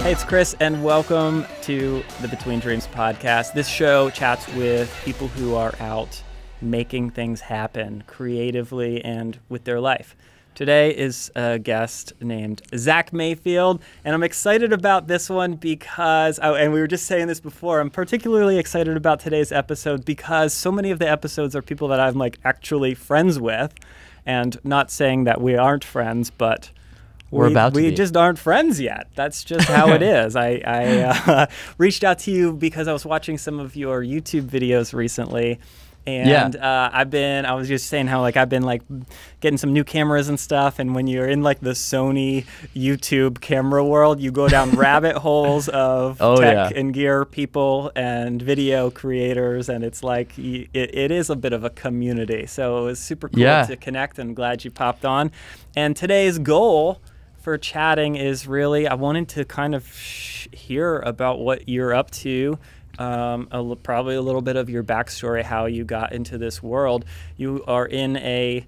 Hey, it's Chris, and welcome to the Between Dreams podcast. This show chats with people who are out making things happen creatively and with their life. Today is a guest named Zach Mayfield, and I'm excited about this one because, and we were just saying this before, I'm particularly excited about today's episode because so many of the episodes are people that I'm like actually friends with, and not saying that we aren't friends, but we just aren't friends yet. That's just how it is. I reached out to you because I was watching some of your YouTube videos recently, and I was just saying how like I've been like getting some new cameras and stuff, and when you're in like the Sony YouTube camera world, you go down rabbit holes of tech and gear people and video creators, and it's like it is a bit of a community. So it was super cool to connect, and glad you popped on. And today's goal for chatting is really, I wanted to kind of hear about what you're up to, probably a little bit of your backstory, how you got into this world. You are in a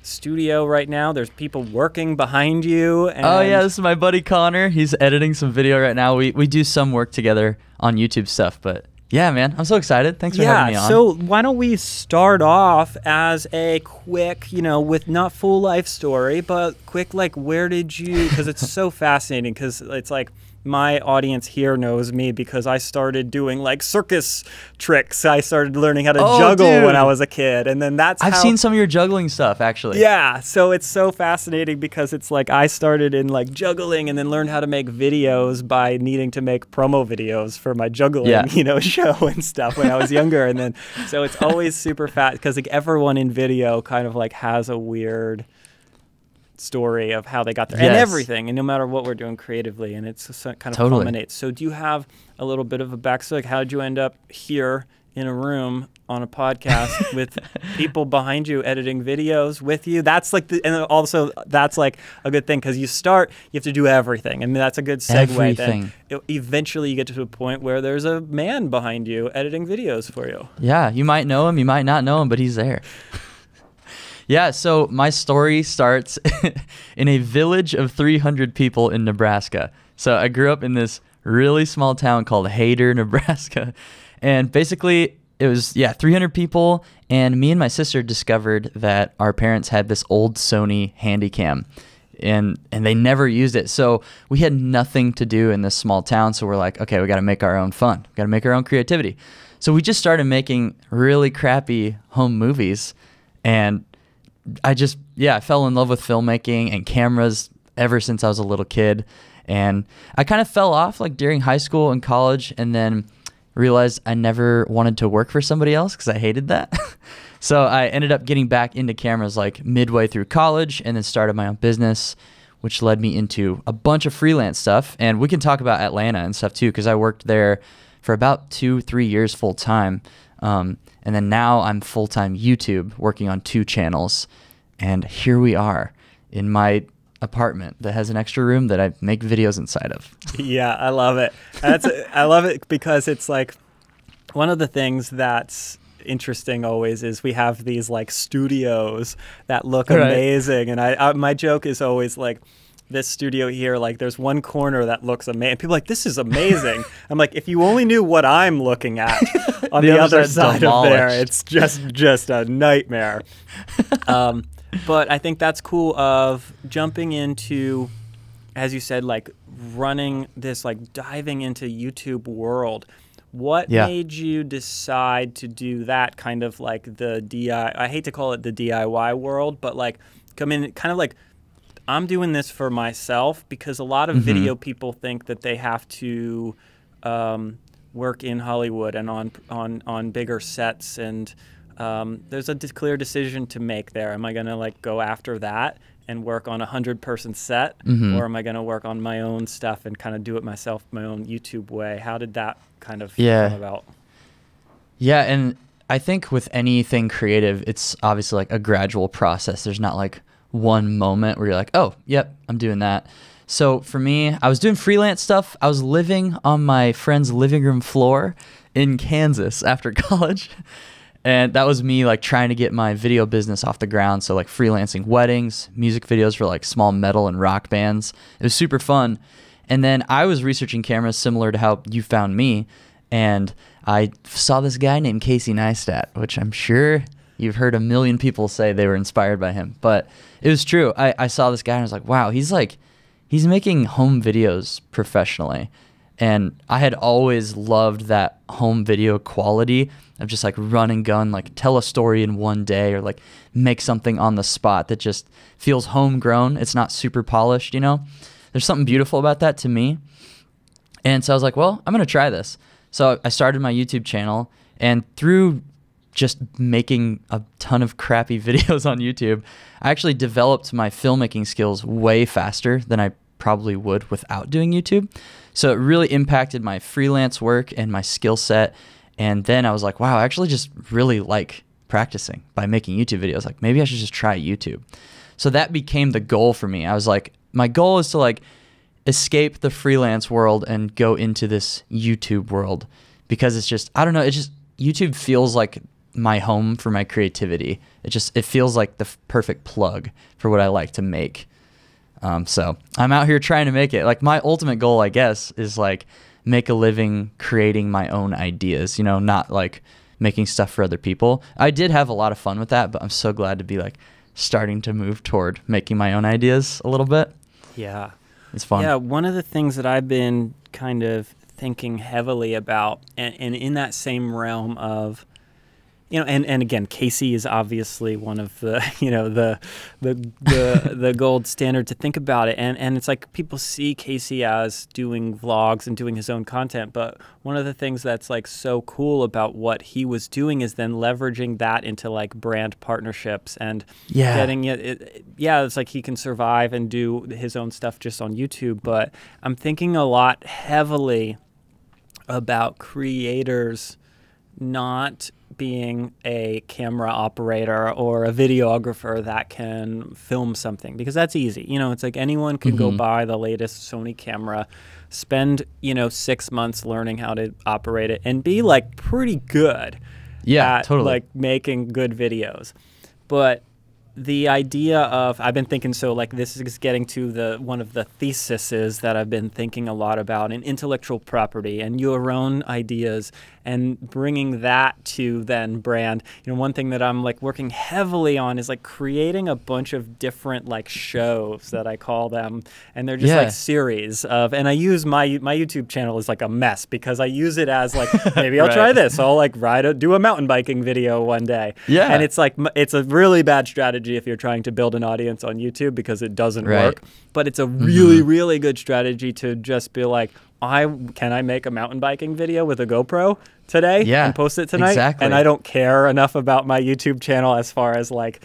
studio right now. There's people working behind you. And This is my buddy Connor. He's editing some video right now. We do some work together on YouTube stuff, but yeah, man, I'm so excited. Thanks for having me on. So why don't we start off as a quick, with not full life story, but quick, like, where did you, because it's so fascinating, because it's like, my audience here knows me because I started doing like circus tricks. I started learning how to juggle when I was a kid. And then I've seen some of your juggling stuff, actually. Yeah. So it's so fascinating because it's like I started in like juggling and then learned how to make videos by needing to make promo videos for my juggling, show and stuff when I was younger. And then, so it's always super fast because like everyone in video kind of like has a weird story of how they got there and everything, and no matter what we're doing creatively, and it's kind of culminates. So do you have a little bit of a backstory? Like, how did you end up here in a room on a podcast with people behind you editing videos with you? That's like and also that's like a good thing because you have to do everything, and that's a good segue. Then eventually you get to a point where there's a man behind you editing videos for you. Yeah, you might know him, you might not know him, but he's there. Yeah, so my story starts in a village of 300 people in Nebraska. So I grew up in this really small town called Hayter, Nebraska. And basically it was, 300 people. And me and my sister discovered that our parents had this old Sony Handycam. And they never used it. So we had nothing to do in this small town. So we're like, okay, we got to make our own fun. We got to make our own creativity. So we just started making really crappy home movies. And I fell in love with filmmaking and cameras ever since I was a little kid. And I kind of fell off like during high school and college, and then realized I never wanted to work for somebody else because I hated that. So I ended up getting back into cameras like midway through college, and then started my own business, which led me into a bunch of freelance stuff. And we can talk about Atlanta and stuff too, because I worked there for about 2-3 years full time. And then now I'm full-time YouTube working on 2 channels. And here we are in my apartment that has an extra room that I make videos inside of. Yeah, I love it. I love it because it's like one of the things that's interesting always is we have these like studios that look amazing. And my joke is always like, this studio here, like there's one corner that looks amazing. People are like, this is amazing. I'm like, if you only knew what I'm looking at on the other side of there, it's just a nightmare. But I think that's cool of jumping into, as you said, like running this, like diving into YouTube world. What made you decide to do that kind of like I hate to call it the DIY world, but like come in kind of like, I'm doing this for myself, because a lot of video people think that they have to work in Hollywood and on bigger sets, and there's a clear decision to make there. Am I going to like go after that and work on a 100-person set, or am I going to work on my own stuff and kind of do it myself, my own YouTube way? How did that kind of come about? Yeah, and I think with anything creative, it's obviously like a gradual process. There's not like one moment where you're like, oh, yep, I'm doing that. So for me, I was doing freelance stuff. I was living on my friend's living room floor in Kansas after college. And that was me like trying to get my video business off the ground. So like freelancing weddings, music videos for like small metal and rock bands. It was super fun. And then I was researching cameras similar to how you found me, and I saw this guy named Casey Neistat, which I'm sure you've heard a million people say they were inspired by him, but it was true. I saw this guy and I was like, wow, he's making home videos professionally. And I had always loved that home video quality of just like run and gun, like tell a story in one day, or like make something on the spot that just feels homegrown. It's not super polished, you know? There's something beautiful about that to me. And so I was like, well, I'm going to try this. So I started my YouTube channel, and through just making a ton of crappy videos on YouTube, I actually developed my filmmaking skills way faster than I probably would without doing YouTube. So it really impacted my freelance work and my skill set. And then I was like, wow, I actually just really like practicing by making YouTube videos. Like, maybe I should just try YouTube. So that became the goal for me. I was like, my goal is to like escape the freelance world and go into this YouTube world, because it's just, I don't know, it just, YouTube feels like my home for my creativity. It feels like the perfect plug for what I like to make. So I'm out here trying to make it. Like, my ultimate goal, I guess, is like make a living creating my own ideas, you know, not like making stuff for other people. I did have a lot of fun with that, but I'm so glad to be like starting to move toward making my own ideas a little bit. Yeah. It's fun. Yeah, one of the things that I've been kind of thinking heavily about, and in that same realm of, you know, and again, Casey is obviously one of the, you know, the gold standard to think about it. And it's like people see Casey as doing vlogs and doing his own content, but one of the things that's like so cool about what he was doing is then leveraging that into like brand partnerships and getting it. Yeah, it's like he can survive and do his own stuff just on YouTube, but I'm thinking a lot heavily about creators not being a camera operator or a videographer that can film something, because that's easy. You know, it's like anyone can go buy the latest Sony camera, spend, you know, 6 months learning how to operate it, and be like pretty good at like making good videos. But the idea of, I've been thinking, so like this is getting to one of the theses that I've been thinking a lot about in intellectual property and your own ideas, and bringing that to then brand. You know, one thing that I'm like working heavily on is like creating a bunch of different like shows that I call them, and they're just like series of, and I use my YouTube channel is like a mess because I use it as like, maybe I'll try this. I'll like do a mountain biking video one day. Yeah. And it's like, it's a really bad strategy if you're trying to build an audience on YouTube, because it doesn't work. But it's a really, really good strategy to just be like, can I make a mountain biking video with a GoPro today and post it tonight? Exactly. And I don't care enough about my YouTube channel as far as like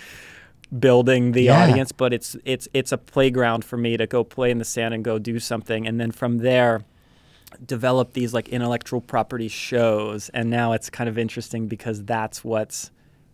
building the audience, but it's a playground for me to go play in the sand and go do something. And then from there, develop these like intellectual property shows. And now it's kind of interesting because that's what's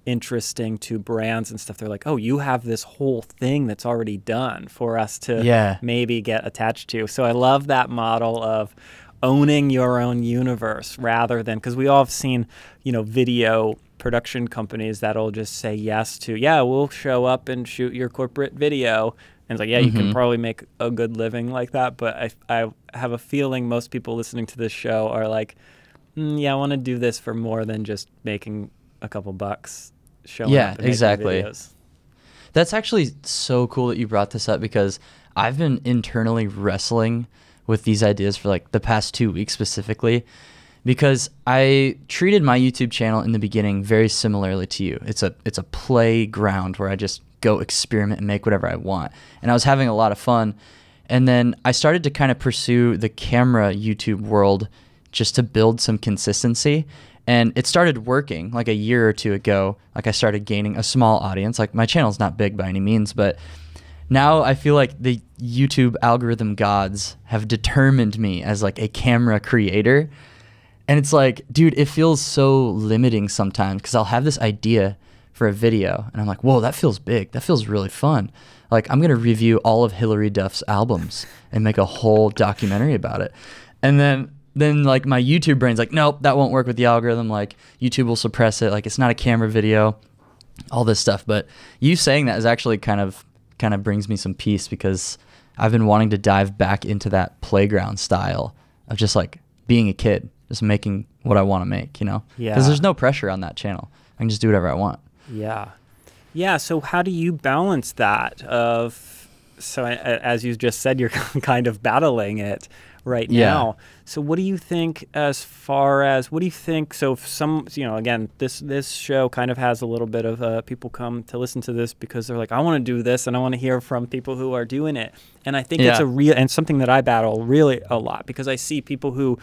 interesting to brands and stuff. They're like, oh, you have this whole thing that's already done for us to maybe get attached to. So I love that model of owning your own universe, rather than, because we all have seen, you know, video production companies that'll just say yes to, yeah, we'll show up and shoot your corporate video. And it's like, yeah, you can probably make a good living like that. But I have a feeling most people listening to this show are like, yeah, I want to do this for more than just making a couple bucks showing up and making videos. That's actually so cool that you brought this up, because I've been internally wrestling with these ideas for like the past 2 weeks specifically, because I treated my YouTube channel in the beginning very similarly to you. It's a playground where I just go experiment and make whatever I want. And I was having a lot of fun. And then I started to kind of pursue the camera YouTube world just to build some consistency. And it started working like a year or two ago. Like, I started gaining a small audience. Like, my channel's not big by any means, but now I feel like the YouTube algorithm gods have determined me as like a camera creator. And it's like, dude, it feels so limiting sometimes, because I'll have this idea for a video and I'm like, whoa, that feels big. That feels really fun. Like, I'm going to review all of Hilary Duff's albums and make a whole documentary about it. And then like my YouTube brain's like, nope, that won't work with the algorithm. Like, YouTube will suppress it. Like, it's not a camera video, all this stuff. But you saying that is actually kind of brings me some peace, because I've been wanting to dive back into that playground style of just like being a kid, just making what I want to make, you know? Yeah. Because there's no pressure on that channel. I can just do whatever I want. Yeah. Yeah. So how do you balance that as you just said, you're kind of battling it right now. So what do you think so if again, this show kind of has a little bit of people come to listen to this because they're like, I want to do this and I want to hear from people who are doing it. And I think it's and something that I battle really a lot because I see people who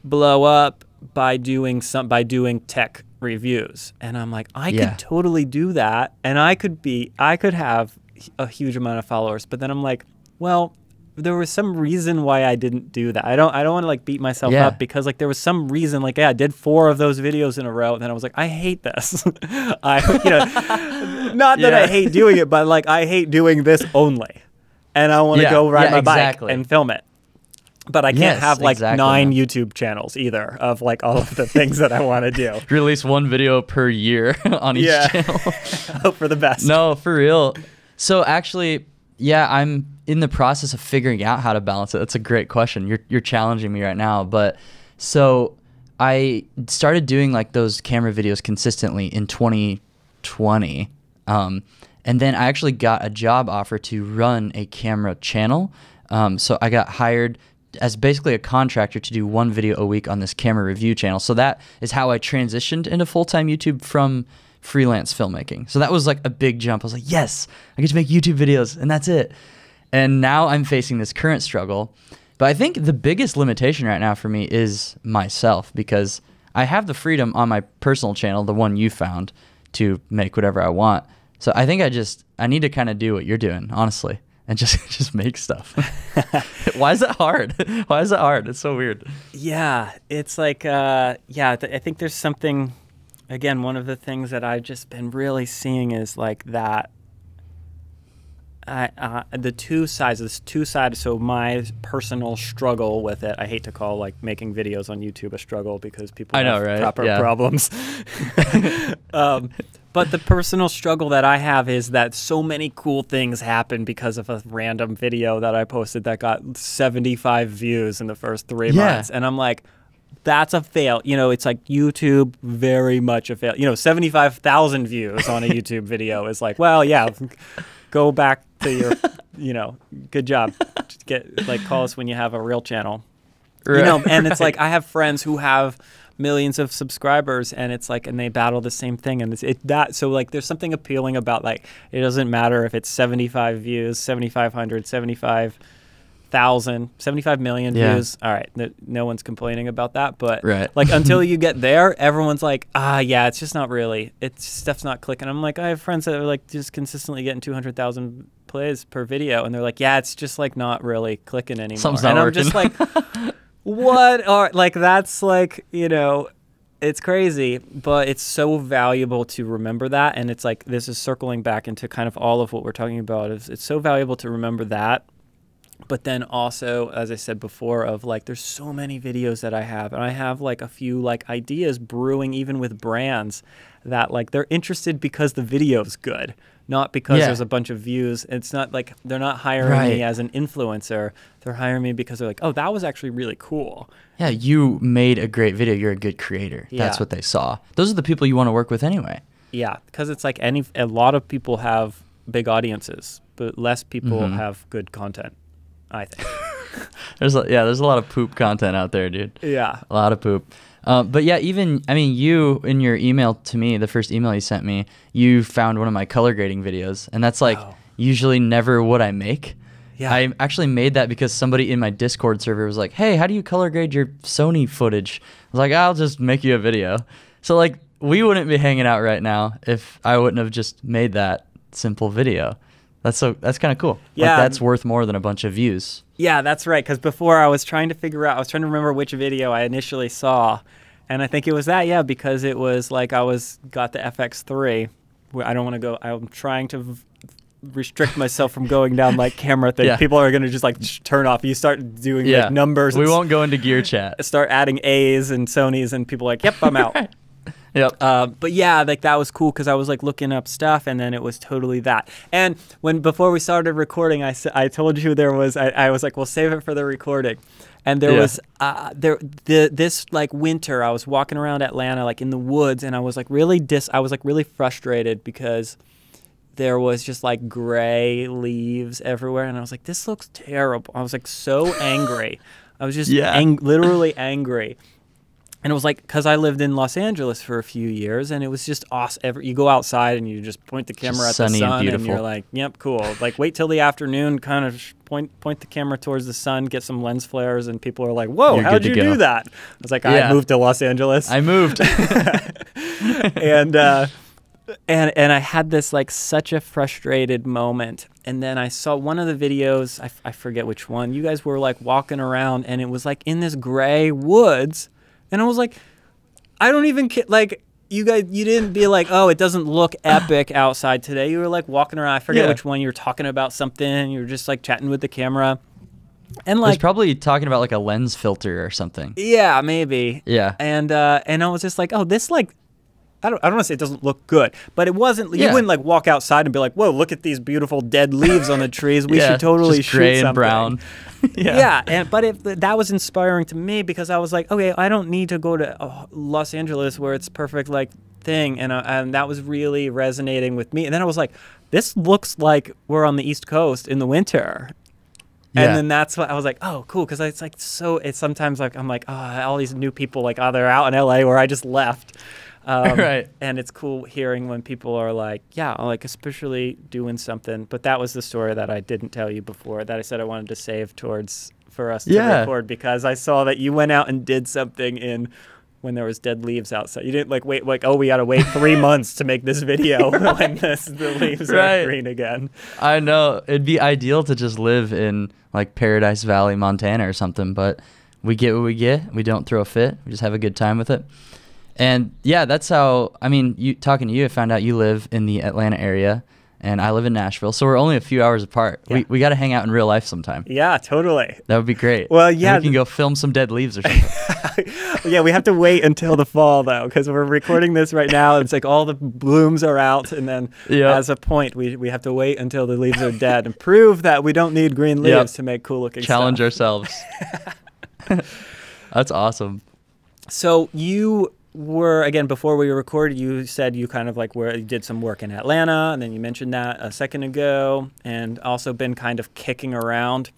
blow up by doing tech reviews. And I'm like, I could totally do that. And I could have a huge amount of followers, but then I'm like, well, there was some reason why I didn't do that. I don't want to like beat myself up because like there was some reason, like I did 4 of those videos in a row and then I was like, I hate this. Not that I hate doing it, but like I hate doing this only. And I want to go ride my bike and film it. But I can't have like 9 YouTube channels either of like all of the things that I want to do. Release 1 video per year on each channel. Hope for the best. No, for real. So actually, I'm in the process of figuring out how to balance it. That's a great question. You're challenging me right now. But so I started doing like those camera videos consistently in 2020. And then I actually got a job offer to run a camera channel. So I got hired as basically a contractor to do 1 video a week on this camera review channel. So that is how I transitioned into full-time YouTube from freelance filmmaking. So that was like a big jump. I was like, yes, I get to make YouTube videos and that's it. And now I'm facing this current struggle. But I think the biggest limitation right now for me is myself because I have the freedom on my personal channel, the one you found, to make whatever I want. So I think I need to kind of do what you're doing, honestly, and just make stuff. Why is that hard? Why is that hard? It's so weird. Yeah, it's like, I think there's something. Again, one of the things that I've just been really seeing is like that, the two sides. So my personal struggle with it, I hate to call like making videos on YouTube a struggle because people have proper problems. But the personal struggle that I have is that so many cool things happen because of a random video that I posted that got 75 views in the first 3 months. And I'm like, that's a fail. It's like YouTube, very much a fail. 75,000 views on a YouTube video is like, well, go back to your, good job. Just call us when you have a real channel. Right. And it's like, I have friends who have millions of subscribers and it's like, and they battle the same thing. And so like, there's something appealing about like, it doesn't matter if it's 75 views, 7,500, 75 million views. All right. No one's complaining about that. But like until you get there, everyone's like, it's just not really, stuff's not clicking. I'm like, I have friends that are like just consistently getting 200,000 plays per video. And they're like, it's just like not really clicking anymore. Something's not working. I'm just like, what are like, that's like, it's crazy, but it's so valuable to remember that. And it's like, this is circling back into kind of all of what we're talking about. It's so valuable to remember that. But then also, as I said before, of like, there's so many videos that I have, and I have like a few like ideas brewing even with brands that like they're interested because the video's good, not because there's a bunch of views. It's not like they're not hiring me as an influencer. They're hiring me because they're like, oh, that was actually really cool. Yeah, you made a great video. You're a good creator. That's what they saw. Those are the people you want to work with anyway. Yeah, because it's like a lot of people have big audiences, but less people have good content, I think. there's a lot of poop content out there, dude. Yeah. A lot of poop. But yeah, you, in your email to me, the first email you sent me, you found one of my color grading videos. And that's like usually never what I make. Yeah. I actually made that because somebody in my Discord server was like, hey, how do you color grade your Sony footage? I was like, I'll just make you a video. So like, we wouldn't be hanging out right now if I wouldn't have just made that simple video. That's kind of cool. Yeah. Like, that's worth more than a bunch of views. Yeah, that's right. Because before I was trying to remember which video I initially saw. And I think it was that, because it was like got the FX3. I don't want to go, I'm trying to restrict myself from going down like camera thing. People are going to just like turn off. You start doing like numbers. We won't go into gear chat. Start adding A's and Sony's and people are like, yep, I'm out. Yep. But yeah, like that was cool because I was like looking up stuff, and then it was totally that. And before we started recording, I told you I was like, we'll save it for the recording. And there was this like winter, I was walking around Atlanta like in the woods, and I was like really frustrated because there was just like gray leaves everywhere, and I was like, this looks terrible. I was like so angry. I was just literally angry. And it was like, because I lived in Los Angeles for a few years, and it was just awesome. You go outside and you just point the camera at the sun, and you're like, yep, cool. Like, wait till the afternoon, kind of point the camera towards the sun, get some lens flares, and people are like, whoa, how'd you do that? I was like, I moved to Los Angeles. I moved. And I had this like such a frustrated moment. And then I saw one of the videos, I forget which one. You guys were like walking around, and it was like in this gray woods. And I was like, I don't even like you guys. You didn't be like, oh, it doesn't look epic outside today. You were like walking around. I forget which one. You were talking about something. You were just like chatting with the camera, and like I was probably talking about like a lens filter or something. Yeah, maybe. Yeah. And I was just like, oh, this like. I don't want to say it doesn't look good, but it wasn't. You wouldn't like walk outside and be like, "Whoa, look at these beautiful dead leaves on the trees. We should totally just shoot gray something." And brown. But that was inspiring to me because I was like, okay, I don't need to go to Los Angeles where it's perfect like thing, and that was really resonating with me. And then I was like, this looks like we're on the East Coast in the winter. Yeah. And then that's what I was like, oh, cool, because it's like it's sometimes like I'm like, oh, all these new people like, oh, they're out in LA where I just left. Right. And it's cool hearing when people are like, yeah, like especially doing something. But that was the story that I didn't tell you before that I said I wanted to save for us to record, because I saw that you went out and did something when there was dead leaves outside. You didn't like wait, like, oh, we got to wait 3 months to make this video when the leaves are green again. I know. It'd be ideal to just live in like Paradise Valley, Montana or something, but we get what we get. We don't throw a fit. We just have a good time with it. And yeah, that's how, I mean, talking to you, I found out you live in the Atlanta area and I live in Nashville. So we're only a few hours apart. Yeah. We got to hang out in real life sometime. Yeah, totally. That would be great. Well, yeah. And we can go film some dead leaves or something. Yeah, we have to wait until the fall though, because we're recording this right now. It's like all the blooms are out. And then as a point, we have to wait until the leaves are dead and prove that we don't need green leaves to make cool looking Challenge stuff. ourselves. That's awesome. So you were, again, before we recorded, you said you kind of like you did some work in Atlanta, and then you mentioned that a second ago, and also been kind of kicking around.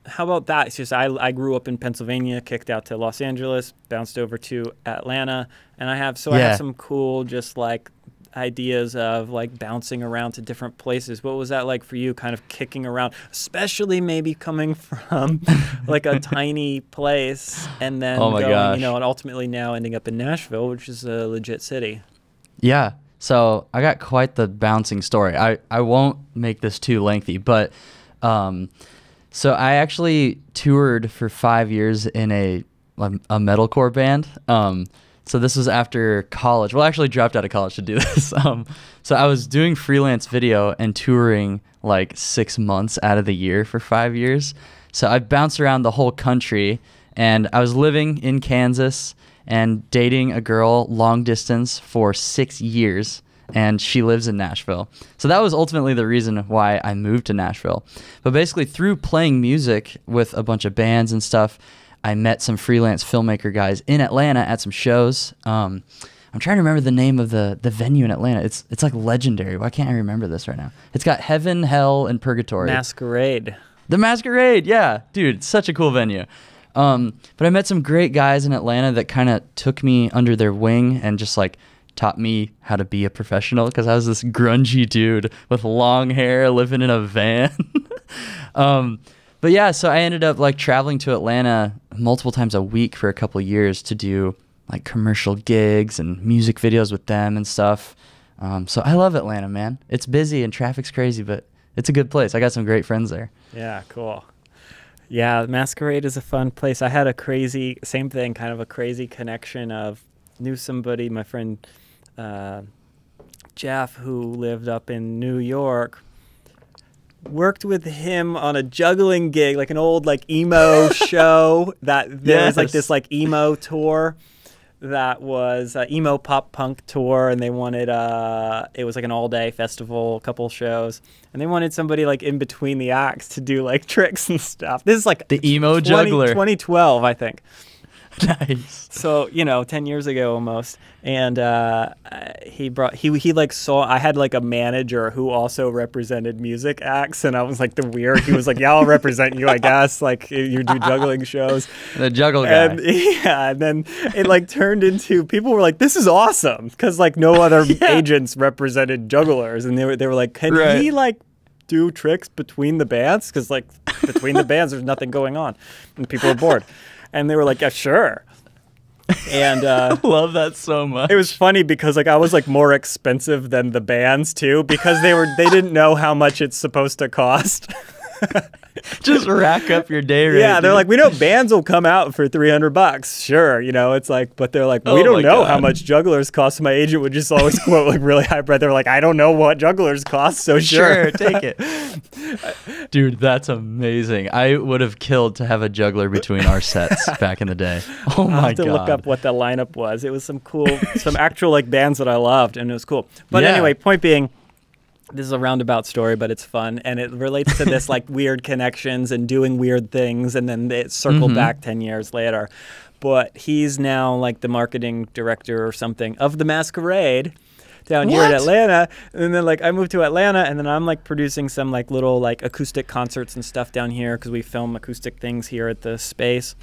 How about that? It's just I grew up in Pennsylvania, kicked out to Los Angeles, bounced over to Atlanta, and I have some cool just like ideas of like bouncing around to different places. What was that like for you, kind of kicking around, especially maybe coming from like a tiny place and then going, and ultimately now ending up in Nashville, which is a legit city? Yeah. So I got quite the bouncing story. I won't make this too lengthy, but so I actually toured for 5 years in a metalcore band. So this was after college. Well, I actually dropped out of college to do this. So I was doing freelance video and touring like 6 months out of the year for 5 years. So I bounced around the whole country, and I was living in Kansas and dating a girl long distance for 6 years, and she lives in Nashville. So that was ultimately the reason why I moved to Nashville. But basically through playing music with a bunch of bands and stuff, I met some freelance filmmaker guys in Atlanta at some shows. I'm trying to remember the name of the venue in Atlanta. It's like legendary. Why can't I remember this right now? It's got Heaven, Hell, and Purgatory. Masquerade. The Masquerade, yeah. Dude, it's such a cool venue. But I met some great guys in Atlanta that kind of took me under their wing and just like taught me how to be a professional, because I was this grungy dude with long hair living in a van. But yeah, so I ended up like traveling to Atlanta multiple times a week for a couple of years to do like commercial gigs and music videos with them and stuff. So I love Atlanta, man. It's busy and traffic's crazy, but it's a good place. I got some great friends there. Yeah, cool. Yeah, Masquerade is a fun place. I had a crazy, same thing, kind of a crazy connection of, knew somebody, my friend Jeff, who lived up in New York, worked with him on a juggling gig, like an old like emo show that there was like this like emo tour. that was emo pop punk tour, and they wanted it was like an all-day festival, a couple shows, and they wanted somebody like in between the acts to do like tricks and stuff. This is like the emo juggler, 2012, I think. Nice. So 10 years ago almost, and he like saw I had like a manager who also represented music acts, and I was like the weird. He was like, "Yeah, I'll represent you, I guess. Like you do juggling shows." The juggle guy. And yeah, and then it like turned into people were like, "This is awesome," because like no other agents represented jugglers, and they were like, "Can he like do tricks between the bands? Because like between the bands, there's nothing going on, and people are bored." And they were like, "Yeah, sure." And I love that so much. It was funny because like I was like more expensive than the bands too, because they didn't know how much it's supposed to cost. Just rack up your day rate. Yeah, they're dude. like, "We know bands will come out for $300. Sure, it's like, but they're like, we don't know how much jugglers cost." My agent would just always quote like really high price. They're like, "I don't know what jugglers cost, so sure, take it." Dude, that's amazing. I would have killed to have a juggler between our sets back in the day. Oh my god. I'll have to look up what the lineup was. It was some actual like bands that I loved, and it was cool. But anyway, point being, this is a roundabout story, but it's fun, and it relates to this like weird connections and doing weird things, and then it circled back 10 years later. But he's now like the marketing director or something of the Masquerade down here in Atlanta. And then like I moved to Atlanta, and then I'm like producing some like little like acoustic concerts and stuff down here because we film acoustic things here at the space.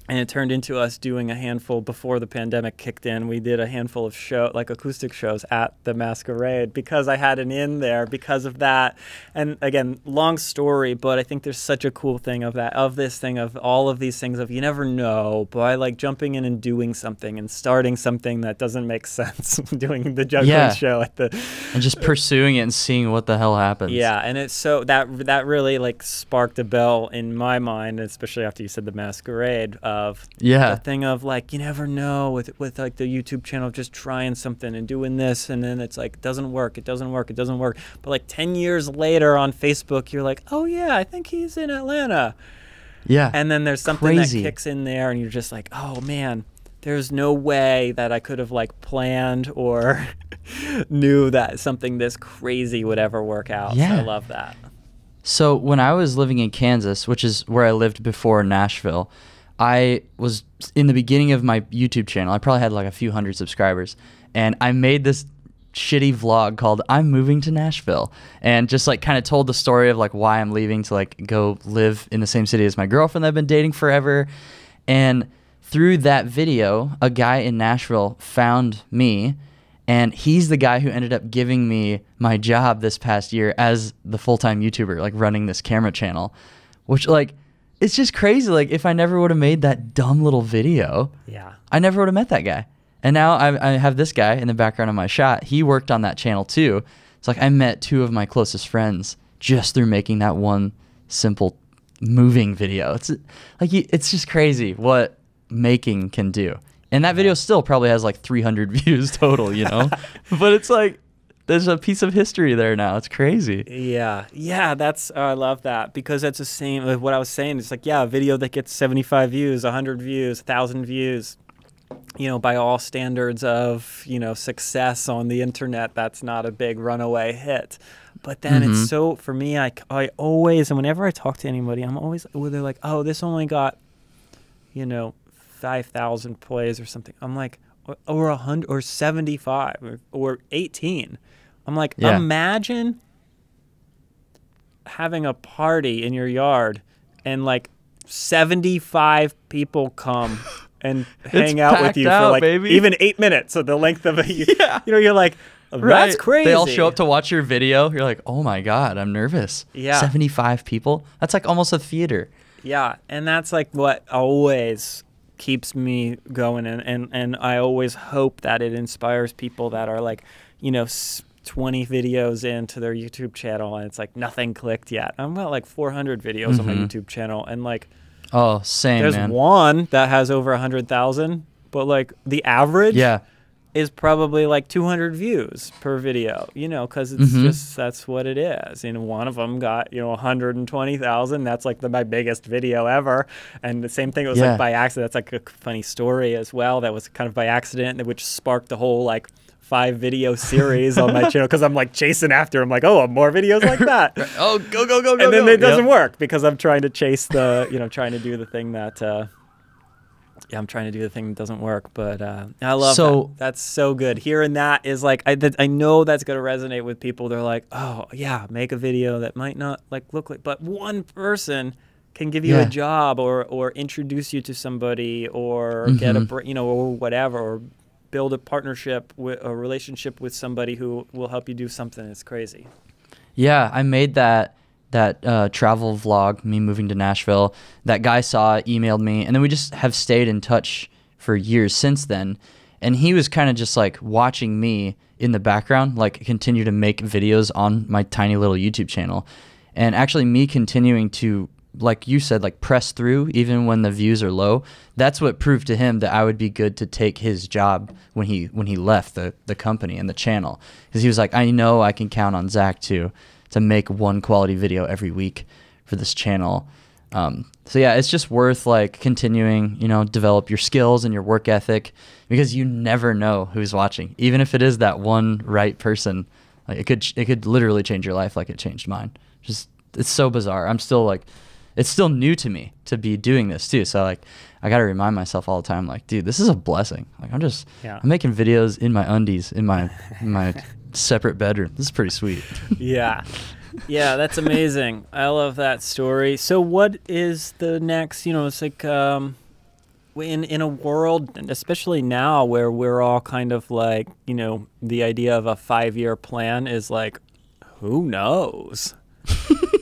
And it turned into us doing a handful before the pandemic kicked in. We did a handful of acoustic shows at the Masquerade because I had an in there because of that. And again, long story, but I think there's such a cool thing of all of these things of you never know by like jumping in and doing something and starting something that doesn't make sense, doing the juggling show at the and just pursuing it and seeing what the hell happens. Yeah, and it's so that really like sparked a bell in my mind, especially after you said the Masquerade. Of the thing of like you never know with like the YouTube channel, just trying something and doing this, and then it's like it doesn't work, but like 10 years later on Facebook you're like, "Oh yeah, I think he's in Atlanta." And then there's something that kicks in there and you're just like, "Oh man, there's no way that I could have like planned or knew that something this crazy would ever work out." So I love that. So when I was living in Kansas, which is where I lived before Nashville, I was in the beginning of my YouTube channel. I probably had like a few hundred subscribers, and I made this shitty vlog called "I'm moving to Nashville," and just like kind of told the story of like why I'm leaving to like go live in the same city as my girlfriend that I've been dating forever. And through that video, a guy in Nashville found me, and he's the guy who ended up giving me my job this past year as the full-time YouTuber, like running this camera channel, which like, it's just crazy. Like if I never would have made that dumb little video, I never would have met that guy. And now I have this guy in the background of my shot. He worked on that channel too. It's like I met two of my closest friends just through making that one simple moving video. It's like it's just crazy what making can do. And that video still probably has like 300 views total, but it's like there's a piece of history there now. It's crazy. Yeah, that's I love that because that's the same with what I was saying. It's like, a video that gets 75 views, 100 views, 1,000 views, by all standards of, success on the internet, that's not a big runaway hit. But then it's so, for me, I always, and whenever I talk to anybody, I'm always, they're like, "Oh, this only got, 5,000 plays or something." I'm like, or 100 or 75 or 18. I'm like, imagine having a party in your yard and like 75 people come and hang out with you for like even 8 minutes. So the length of you're like, that's crazy. They all show up to watch your video. You're like, "Oh my God, I'm nervous." 75 people. That's like almost a theater. Yeah. And that's like what always keeps me going. And I always hope that it inspires people that are like, 20 videos into their YouTube channel and it's like nothing clicked yet. I'm about like 400 videos on my YouTube channel, and like, same, there's one that has over 100,000, but like the average is probably like 200 views per video, you know, because it's just, that's what it is. And one of them got, you know, 120,000. That's like my biggest video ever. And the same thing, it was like by accident. That's like a funny story as well. That was kind of by accident, which sparked the whole like 5 video series on my channel, because I'm like chasing after. I'm like, oh, more videos like that. Oh, go. And then it doesn't work because I'm trying to chase the, you know, trying to do the thing that, I'm trying to do the thing that doesn't work, but I love that. That's so good. Hearing that is like, I know that's going to resonate with people. They're like, oh yeah, make a video that might not like look like, but one person can give you a job or introduce you to somebody or get a, you know, or whatever, or build a partnership with a relationship with somebody who will help you do something. It's crazy. Yeah, I made that travel vlog, me moving to Nashville. That guy saw it, emailed me, and then we just have stayed in touch for years since then. And he was kind of just like watching me in the background, like continue to make videos on my tiny little YouTube channel. And actually me continuing to, like you said, like press through even when the views are low. That's what proved to him that I would be good to take his job when he left the company and the channel. Because he was like, I know I can count on Zach to make one quality video every week for this channel. So yeah, it's just worth like continuing, you know, develop your skills and your work ethic, because you never know who's watching. Even if it is that one right person, like it could literally change your life like it changed mine. Just, it's so bizarre. I'm still like, it's still new to me to be doing this too. So like, I got to remind myself all the time, like, dude, this is a blessing. Like I'm making videos in my undies, in my separate bedroom. This is pretty sweet. Yeah, that's amazing. I love that story. So what is the next, you know, it's like in a world, and especially now where we're all kind of like, you know, the idea of a 5-year plan is like, who knows?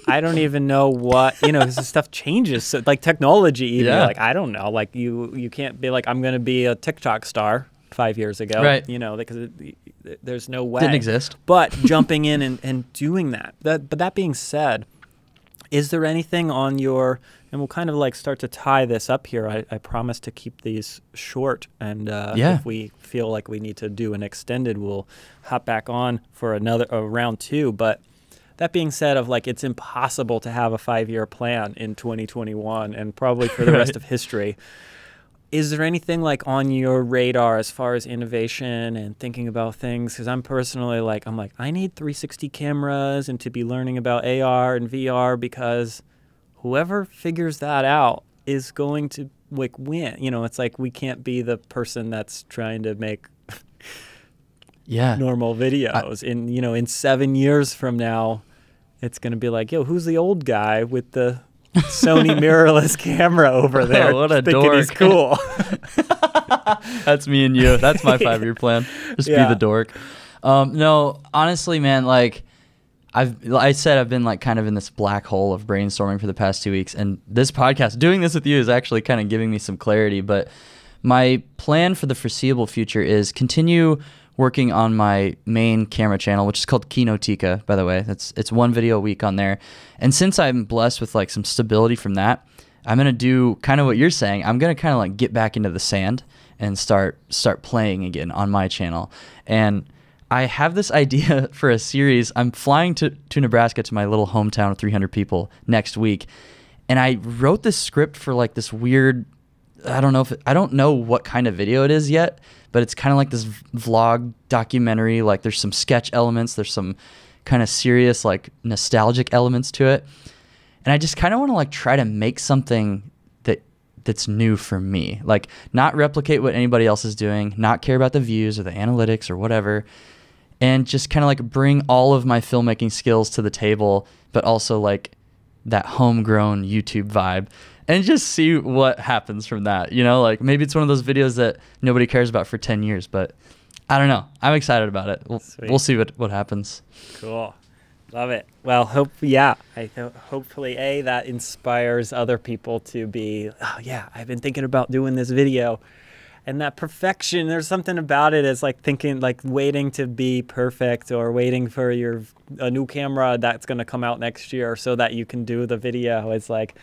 I don't even know what, you know, because this stuff changes. So like technology, even like, I don't know, like you can't be like, I'm going to be a TikTok star 5 years ago, right? You know, because there's no way. Didn't exist. But jumping in and doing that. But that being said, is there anything on your, and we'll kind of like start to tie this up here. I promise to keep these short, and if we feel like we need to do an extended, we'll hop back on for another round 2. But that being said, of like, it's impossible to have a 5-year plan in 2021 and probably for the rest of history. Is there anything like on your radar as far as innovation and thinking about things? Because I'm personally like, I need 360 cameras and to be learning about AR and VR, because whoever figures that out is going to like win. You know, it's like, we can't be the person that's trying to make normal videos. In 7 years from now, it's going to be like, yo, who's the old guy with the Sony mirrorless camera over there? What a thinking dork. He's cool. That's me and you. That's my 5-year plan. Just be the dork. No, honestly, man, like I said, I've been like kind of in this black hole of brainstorming for the past 2 weeks, and this podcast, doing this with you, is actually kind of giving me some clarity. But my plan for the foreseeable future is continue working on my main camera channel, which is called Kinotika, by the way. It's one video a week on there. And since I'm blessed with like some stability from that, I'm going to do kind of what you're saying. I'm going to kind of like get back into the sand and start playing again on my channel. And I have this idea for a series. I'm flying to Nebraska, to my little hometown of 300 people next week. And I wrote this script for like this weird, I don't know what kind of video it is yet, but it's kind of like this vlog documentary. Like there's some sketch elements, there's some kind of serious like nostalgic elements to it. And I just kind of want to like try to make something that's new for me. Like not replicate what anybody else is doing, not care about the views or the analytics or whatever, and just kind of like bring all of my filmmaking skills to the table, but also like that homegrown YouTube vibe, and just see what happens from that. You know, like maybe it's one of those videos that nobody cares about for 10 years, but I don't know. I'm excited about it. We'll see what happens. Cool. Love it. Well, hopefully that inspires other people to be, oh yeah, I've been thinking about doing this video. And that perfection, there's something about it. It's like thinking, like waiting to be perfect, or waiting for a new camera that's going to come out next year so that you can do the video. It's like,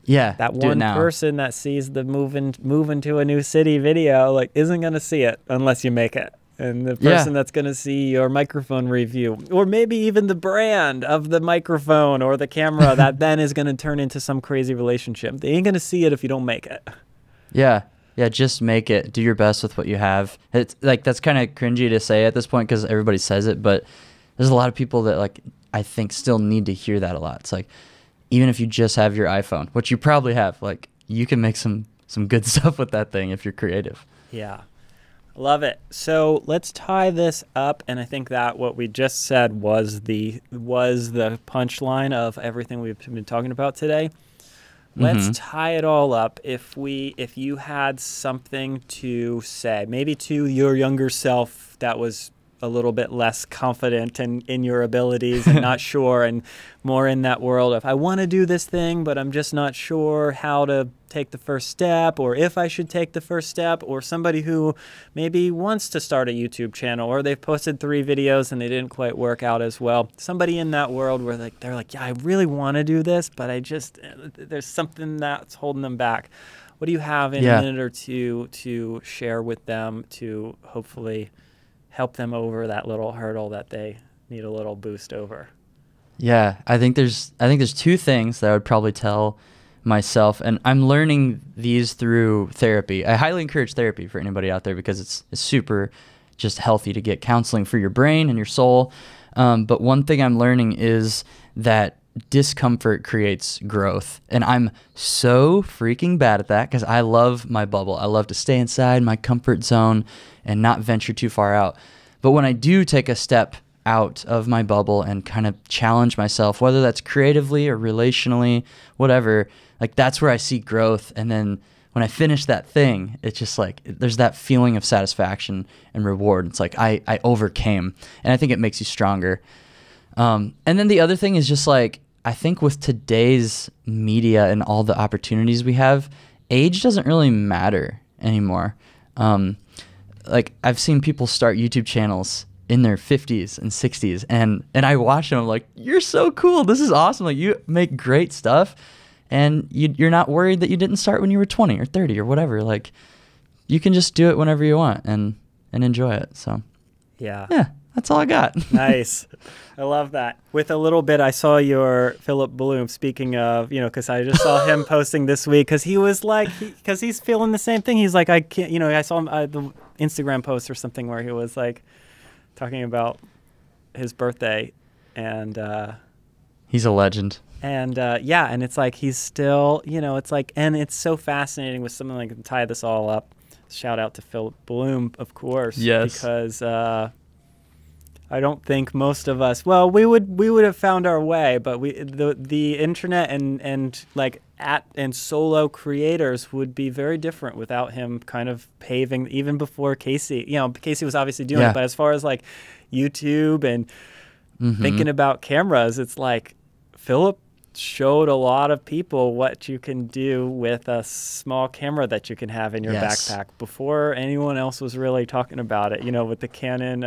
Yeah, That do it one now. person that sees the moving to a new city video, like, isn't going to see it unless you make it. And the person that's going to see your microphone review, or maybe even the brand of the microphone or the camera, that then is going to turn into some crazy relationship. They ain't going to see it if you don't make it. Yeah. Yeah, just make it. Do your best with what you have. It's like, that's kind of cringy to say at this point because everybody says it, but there's a lot of people that, like, I think still need to hear that a lot. It's like, even if you just have your iPhone, which you probably have, like, you can make some good stuff with that thing if you're creative. Yeah. Love it. So let's tie this up, and I think that what we just said was the punchline of everything we've been talking about today. Let's tie it all up. If you had something to say, maybe to your younger self that was a little bit less confident in your abilities and not sure, and more in that world of, I want to do this thing, but I'm just not sure how to take the first step, or if I should take the first step, or somebody who maybe wants to start a YouTube channel, or they've posted 3 videos and they didn't quite work out as well. Somebody in that world where they're like, yeah, I really want to do this, but there's something that's holding them back. What do you have in a minute or two to share with them to hopefully help them over that little hurdle that they need a little boost over? Yeah, I think there's 2 things that I would probably tell myself, and I'm learning these through therapy. I highly encourage therapy for anybody out there because it's super just healthy to get counseling for your brain and your soul. But one thing I'm learning is that discomfort creates growth, and I'm so freaking bad at that because I love my bubble. I love to stay inside my comfort zone and not venture too far out. But when I do take a step out of my bubble and kind of challenge myself, whether that's creatively or relationally, whatever, like, that's where I see growth. And then when I finish that thing, it's just like, there's that feeling of satisfaction and reward. It's like I overcame, and I think it makes you stronger. And then the other thing is just like, I think with today's media and all the opportunities we have, age doesn't really matter anymore. Like, I've seen people start YouTube channels in their 50s and 60s, and I watch them, I'm like, you're so cool. This is awesome. Like, you make great stuff, and you're not worried that you didn't start when you were 20 or 30 or whatever. Like, you can just do it whenever you want and enjoy it. So yeah, that's all I got. Nice. I love that. With a little bit, I saw your Philip Bloom, speaking of, because I just saw him posting this week, because he was like, because he's feeling the same thing. He's like, I can't, I saw him, the Instagram post or something where he was like talking about his birthday, and he's a legend. And and it's like, he's still, it's like, and it's so fascinating with something like, to tie this all up. Shout out to Philip Bloom, of course. Yes. Because I don't think most of us, well, we would have found our way, but the internet and solo creators would be very different without him kind of paving, even before Casey. Casey was obviously doing it, but as far as like YouTube and thinking about cameras, it's like Philip showed a lot of people what you can do with a small camera that you can have in your backpack before anyone else was really talking about it. With the Canon,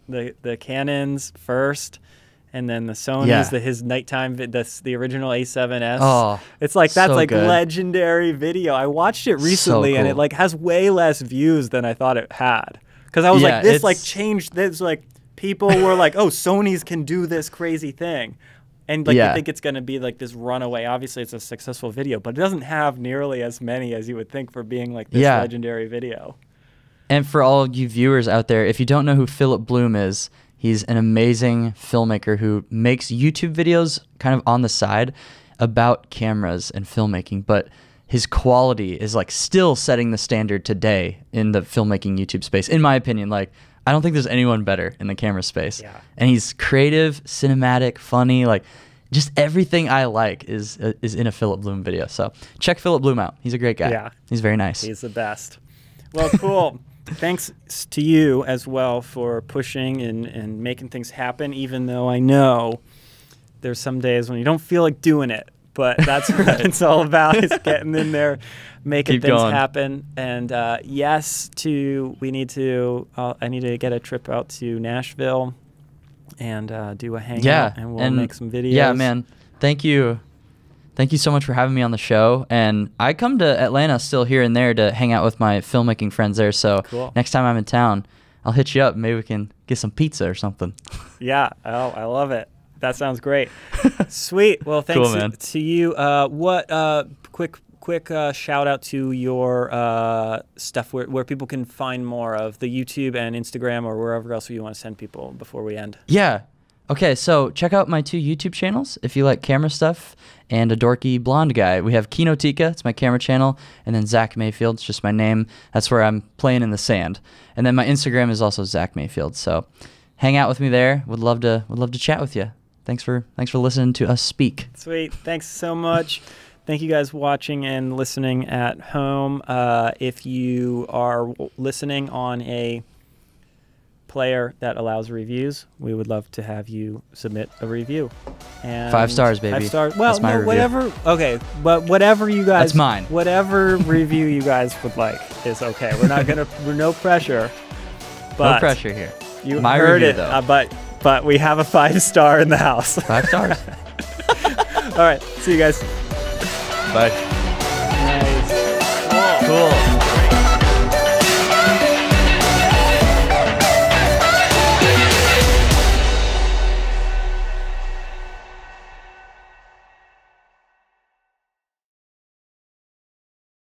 the Canons first, and then the Sonys, his nighttime, the original A7S. Oh, it's like, that's so like good. Legendary video. I watched it recently, and it like has way less views than I thought it had. Because I was like, this like changed. This like, people were like, oh, Sony's can do this crazy thing. And like, you think it's going to be like this runaway. Obviously, it's a successful video, but it doesn't have nearly as many as you would think for being like this legendary video. And for all you viewers out there, if you don't know who Philip Bloom is, he's an amazing filmmaker who makes YouTube videos kind of on the side about cameras and filmmaking, but his quality is like still setting the standard today in the filmmaking YouTube space, in my opinion. Like, I don't think there's anyone better in the camera space. Yeah. And he's creative, cinematic, funny, like just everything I like is in a Philip Bloom video. So check Philip Bloom out. He's a great guy. Yeah. He's very nice. He's the best. Well, cool. Thanks to you as well for pushing and making things happen, even though I know there's some days when you don't feel like doing it. But that's what it's all about, is getting in there, making things happen. And I need to get a trip out to Nashville and do a hangout, and we'll make some videos. Yeah, man. Thank you Thank you so much for having me on the show. And I come to Atlanta still here and there to hang out with my filmmaking friends there. So Cool. Next time I'm in town, I'll hit you up. Maybe we can get some pizza or something. Yeah. Oh, I love it. That sounds great. Sweet. Well, thanks Cool, man. to you. Quick shout out to your stuff where people can find more of the YouTube and Instagram or wherever else you want to send people before we end. Yeah. Okay, so check out my 2 YouTube channels if you like camera stuff and a dorky blonde guy. We have Kinotika, it's my camera channel, and then Zach Mayfield, it's just my name. That's where I'm playing in the sand. And then my Instagram is also Zach Mayfield. So hang out with me there. Would love to chat with you. Thanks for listening to us speak. Sweet. Thanks so much. Thank you guys watching and listening at home. If you are listening on a player that allows reviews, we would love to have you submit a review. And 5 stars, baby. 5 stars. Well, That's my no, review. whatever. Okay, but whatever you guys. That's mine. Whatever review you guys would like is okay. We're not gonna. We're no pressure. But No pressure here. You My heard review, it. though. But we have a 5-star in the house. 5 stars. All right. See you guys. Bye. Nice. Cool.